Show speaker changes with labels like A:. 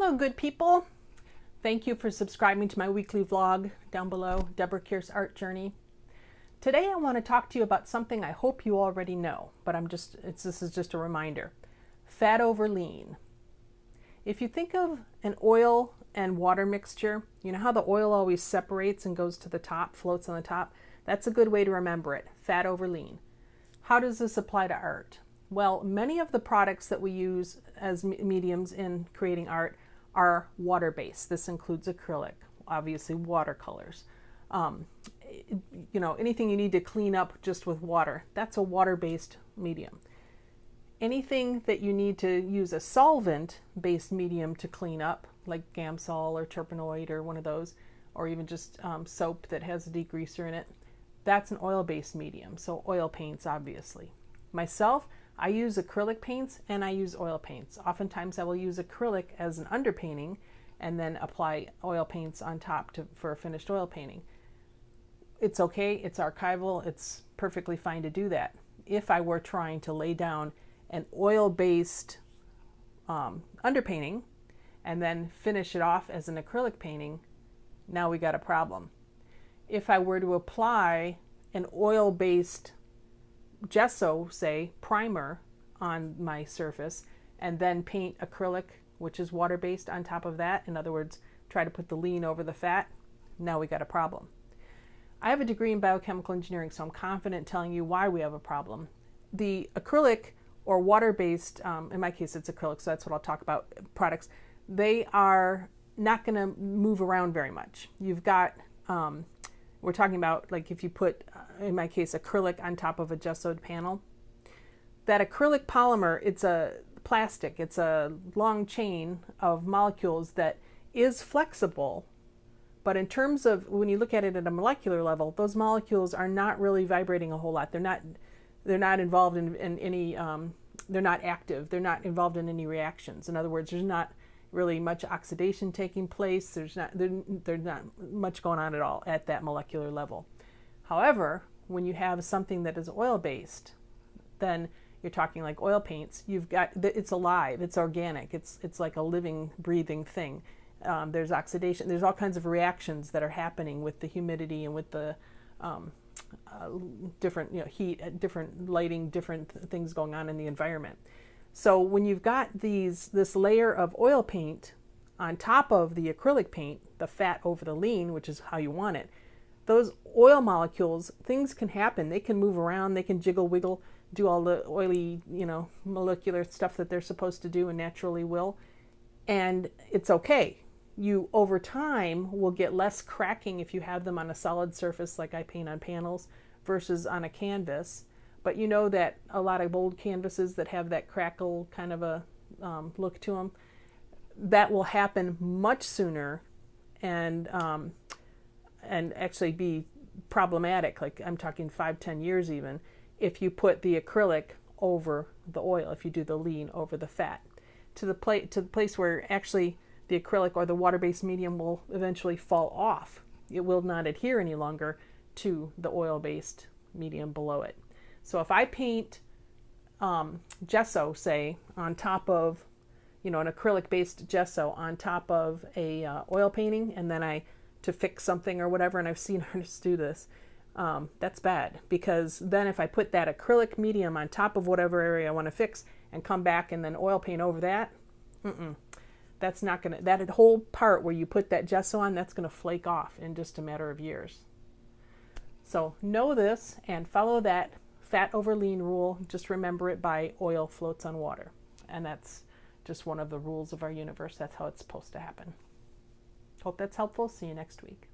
A: Hello, good people. Thank you for subscribing to my weekly vlog down below, Debra Keirce Art Journey. Today I want to talk to you about something I hope you already know, but this is just a reminder. Fat over lean. If you think of an oil and water mixture, you know how the oil always separates and goes to the top, floats on the top? That's a good way to remember it, fat over lean. How does this apply to art? Well, many of the products that we use as mediums in creating art are water-based. This includes acrylic, obviously watercolors. Anything you need to clean up just with water, that's a water-based medium. Anything that you need to use a solvent-based medium to clean up, like Gamsol or Turpenoid or one of those, or even just soap that has a degreaser in it, that's an oil-based medium, so oil paints, obviously. Myself, I use acrylic paints and I use oil paints. Oftentimes I will use acrylic as an underpainting and then apply oil paints on top for a finished oil painting. It's okay, it's archival, it's perfectly fine to do that. If I were trying to lay down an oil-based underpainting and then finish it off as an acrylic painting, now we got a problem. If I were to apply an oil-based gesso, say, primer on my surface and then paint acrylic, which is water-based, on top of that, in other words, try to put the lean over the fat, now we got a problem. I have a degree in biochemical engineering, so I'm confident telling you why we have a problem. The acrylic or water-based, in my case it's acrylic, so that's what I'll talk about, products, they are not going to move around very much. You've got we're talking about, like, if you put, in my case, acrylic on top of a gessoed panel. That acrylic polymer, it's a plastic, it's a long chain of molecules that is flexible, but in terms of when you look at it at a molecular level, those molecules are not really vibrating a whole lot. They're not involved in any, they're not active, they're not involved in any reactions. In other words, there's not really much oxidation taking place. There's not much going on at all at that molecular level. However, when you have something that is oil-based, then you're talking like oil paints. You've got, it's alive, it's organic, it's like a living, breathing thing. There's oxidation. There's all kinds of reactions that are happening with the humidity and with the different heat, different lighting, different things going on in the environment. So when you've got this layer of oil paint on top of the acrylic paint, the fat over the lean, which is how you want it, those oil molecules, things can happen. They can move around, they can jiggle, wiggle, do all the oily, molecular stuff that they're supposed to do and naturally will. And it's okay. You, over time, will get less cracking if you have them on a solid surface like I paint on panels versus on a canvas. But you know that a lot of old canvases that have that crackle kind of a look to them, that will happen much sooner and actually be problematic, like I'm talking 5-10 years even, if you put the acrylic over the oil, if you do the lean over the fat, to the place where actually the acrylic or the water-based medium will eventually fall off. It will not adhere any longer to the oil-based medium below it. So if I paint gesso, say, on top of, an acrylic-based gesso on top of a oil painting, and then to fix something or whatever, and I've seen artists do this, that's bad, because then if I put that acrylic medium on top of whatever area I want to fix and come back and then oil paint over that, that's not going to, that whole part where you put that gesso on, that's going to flake off in just a matter of years. So know this and follow that fat over lean rule. Just remember it by oil floats on water. And that's just one of the rules of our universe. That's how it's supposed to happen. Hope that's helpful. See you next week.